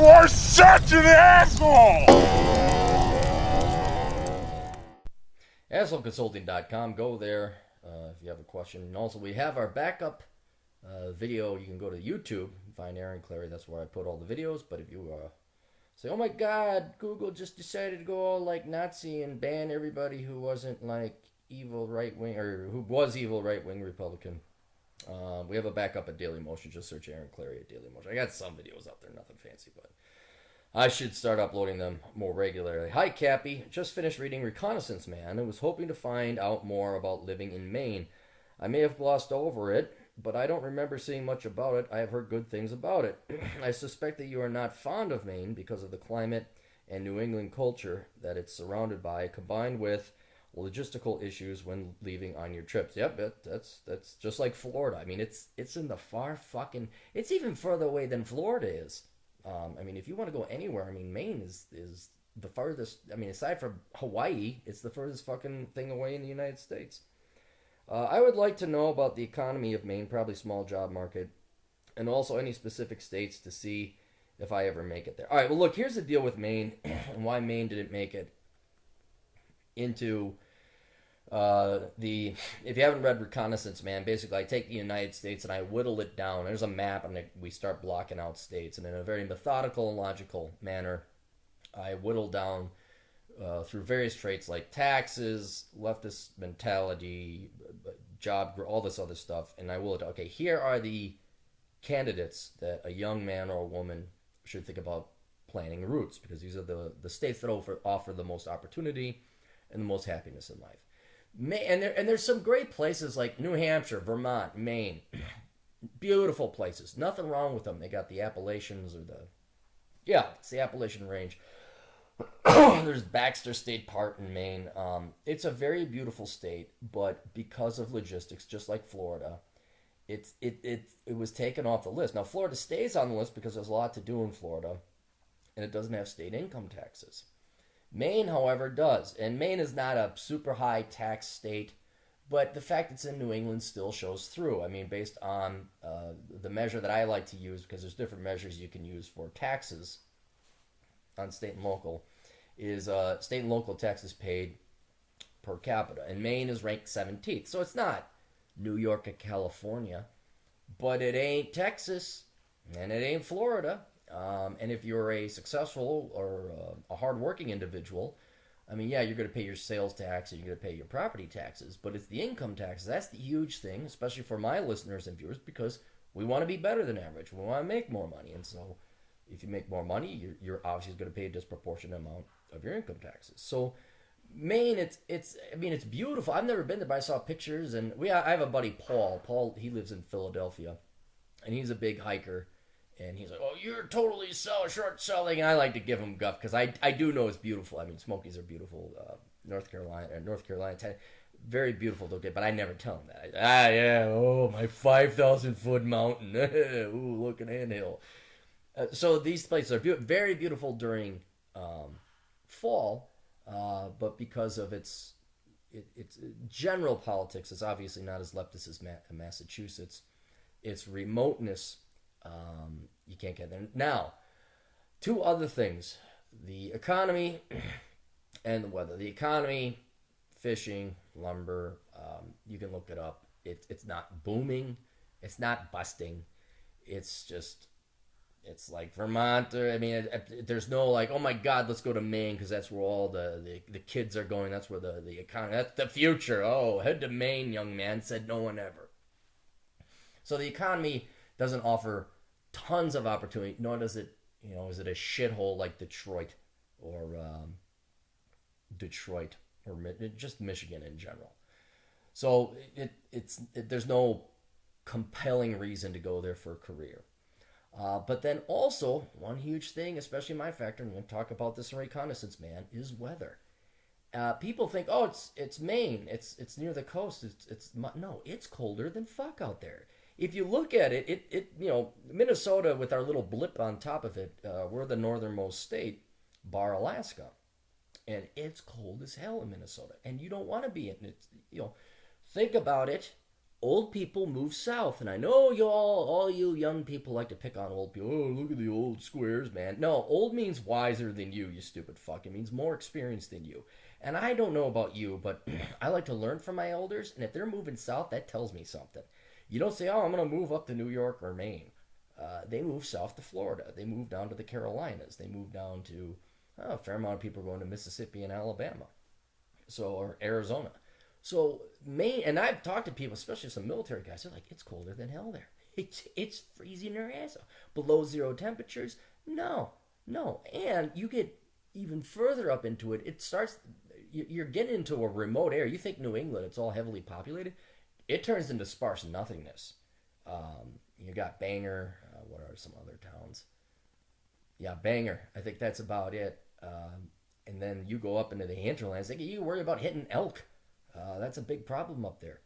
are such an asshole! AssholeConsulting.com. Go there if you have a question. And also, we have our backup video. You can go to YouTube and find Aaron Clary. That's where I put all the videos. But if you say, oh my God, Google just decided to go all like Nazi and ban everybody who wasn't like evil right wing, or who was evil right wing Republican. We have a backup at Daily Motion. Just search Aaron Clary at Daily Motion. I got some videos up there, nothing fancy, but I should start uploading them more regularly. Hi, Cappy. Just finished reading Reconnaissance Man and was hoping to find out more about living in Maine. I may have glossed over it, but I don't remember seeing much about it. I have heard good things about it. I suspect that you are not fond of Maine because of the climate and New England culture that it's surrounded by, combined with logistical issues when leaving on your trips. Yep, that's just like Florida. I mean, it's in the far fucking... It's even further away than Florida is. I mean, if you want to go anywhere, I mean, Maine is the farthest. I mean, aside from Hawaii, it's the furthest fucking thing away in the United States. I would like to know about the economy of Maine, probably small job market, and also any specific states to see if I ever make it there. All right, well, look, here's the deal with Maine and why Maine didn't make it into if you haven't read Reconnaissance Man, basically I take the United States and I whittle it down. There's a map and we start blocking out states, and in a very methodical and logical manner I whittle down through various traits like taxes, leftist mentality, job, all this other stuff, and I will, okay, here are the candidates that a young man or a woman should think about planning routes, because these are the states that offer the most opportunity and the most happiness in life. And there's some great places like New Hampshire, Vermont, Maine. Beautiful places. Nothing wrong with them. They got the Appalachians it's the Appalachian Range. There's Baxter State Park in Maine. It's a very beautiful state, but because of logistics, just like Florida, it was taken off the list. Now, Florida stays on the list because there's a lot to do in Florida, and it doesn't have state income taxes. Maine, however, does. And Maine is not a super high tax state, but the fact it's in New England still shows through. I mean, based on the measure that I like to use, because there's different measures you can use for taxes on state and local, is state and local taxes paid per capita. And Maine is ranked 17th. So it's not New York or California, but it ain't Texas, and it ain't Florida. And if you're a successful or a hardworking individual, I mean, yeah, you're going to pay your sales tax and you're going to pay your property taxes, but it's the income taxes. That's the huge thing, especially for my listeners and viewers, because we want to be better than average. We want to make more money. And so if you make more money, you're obviously going to pay a disproportionate amount of your income taxes. So Maine, it's beautiful. I've never been there, but I saw pictures, and I have a buddy, Paul. Paul, he lives in Philadelphia, and he's a big hiker. And he's like, oh, you're totally short selling. And I like to give him guff because I do know it's beautiful. I mean, Smokies are beautiful. North Carolina, very beautiful. But I never tell him that. My 5,000 foot mountain. Ooh, look at anthill. So these places are very beautiful during fall, but because of its general politics, it's obviously not as leftist as Massachusetts. Its remoteness. You can't get there. Now, two other things. The economy and the weather. The economy, fishing, lumber, you can look it up. It's not booming. It's not busting. It's like Vermont. There's no like, oh my God, let's go to Maine because that's where all the kids are going. That's where the economy, that's the future. Oh, head to Maine, young man, said no one ever. So the economy doesn't offer tons of opportunity, nor does it, is it a shithole like Detroit or just Michigan in general. So there's no compelling reason to go there for a career. But then also, one huge thing, especially my factor, and we'll talk about this in Reconnaissance Man, is weather. People think, oh, it's Maine, it's near the coast, no, it's colder than fuck out there. If you look at it, Minnesota with our little blip on top of it, we're the northernmost state, bar Alaska, and it's cold as hell in Minnesota, and you don't want to be in it. Think about it Old people move south, and I know all you young people like to pick on old people. Oh, look at the old squares, man. No, old means wiser than you stupid fuck. It means more experienced than you. And I don't know about you, but I like to learn from my elders, and if they're moving south, that tells me something. You don't say, oh, I'm going to move up to New York or Maine. They move south to Florida. They move down to the Carolinas. They move down to, a fair amount of people are going to Mississippi and Alabama, or Arizona. So Maine, and I've talked to people, especially some military guys, they're like, it's colder than hell there. It's freezing their ass off. Below zero temperatures? No. And you get even further up into it, you're getting into a remote area. You think New England, it's all heavily populated. It turns into sparse nothingness. You got Bangor. What are some other towns? Yeah, Bangor. I think that's about it. And then you go up into the hinterlands. You worry about hitting elk. That's a big problem up there.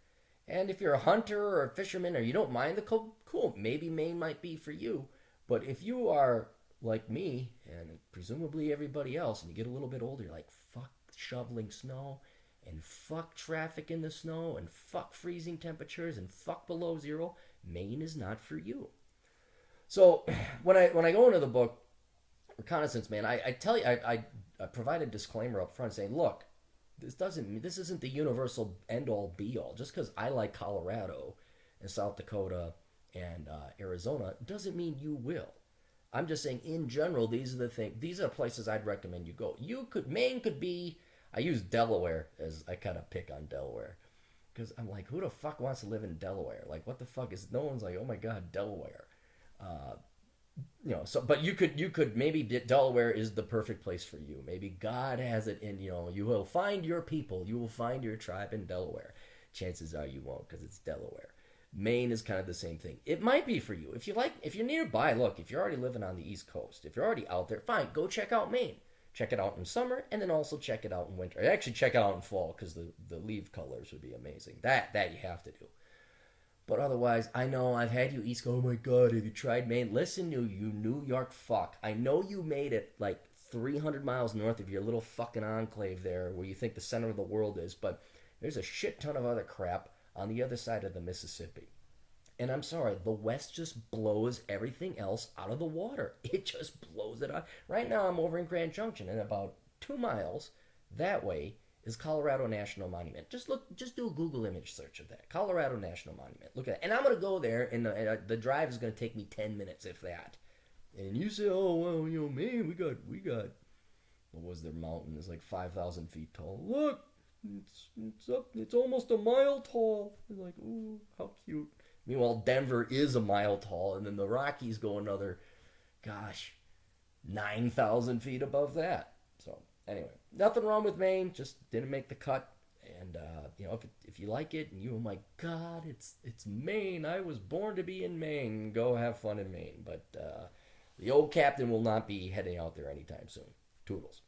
And if you're a hunter or a fisherman or you don't mind the cold, cool, maybe Maine might be for you. But if you are like me and presumably everybody else and you get a little bit older, you're like, fuck shoveling snow and fuck traffic in the snow and fuck freezing temperatures and fuck below zero, Maine is not for you. So when I go into the book, Reconnaissance Man, I tell you, I provide a disclaimer up front saying, look, this isn't the universal end-all be-all. Just because I like Colorado and South Dakota and Arizona doesn't mean you will. I'm just saying, in general, these are places I'd recommend you go. Maine could be, I use Delaware as, I kind of pick on Delaware. Because I'm like, who the fuck wants to live in Delaware? Like, what the fuck no one's like, oh my God, Delaware. But you could maybe Delaware is the perfect place for you. Maybe God has it in, you will find your people. You will find your tribe in Delaware. Chances are you won't because it's Delaware. Maine is kind of the same thing. It might be for you. If you're nearby, look, if you're already living on the East Coast, if you're already out there, fine, go check out Maine. Check it out in summer and then also check it out in winter. Actually, check it out in fall because the leaf colors would be amazing. That you have to do. But otherwise, I know I've had you East Coast. Oh my God, have you tried Maine? Listen to you New York fuck. I know you made it like 300 miles north of your little fucking enclave there where you think the center of the world is, but there's a shit ton of other crap on the other side of the Mississippi. And I'm sorry, the West just blows everything else out of the water. It just blows it out. Right now I'm over in Grand Junction, and about 2 miles that way is Colorado National Monument. Just do a Google image search of that. Colorado National Monument. Look at that. And I'm going to go there, and the drive is going to take me 10 minutes, if that. And you say, oh, well, Maine, we got, what was their mountain? It's like 5,000 feet tall. Look, it's almost a mile tall. It's like, ooh, how cute. Meanwhile, Denver is a mile tall, and then the Rockies go another, 9,000 feet above that. So, anyway, nothing wrong with Maine, just didn't make the cut. And, if you like it, and oh my God, it's Maine. I was born to be in Maine. Go have fun in Maine. But the old captain will not be heading out there anytime soon. Toodles.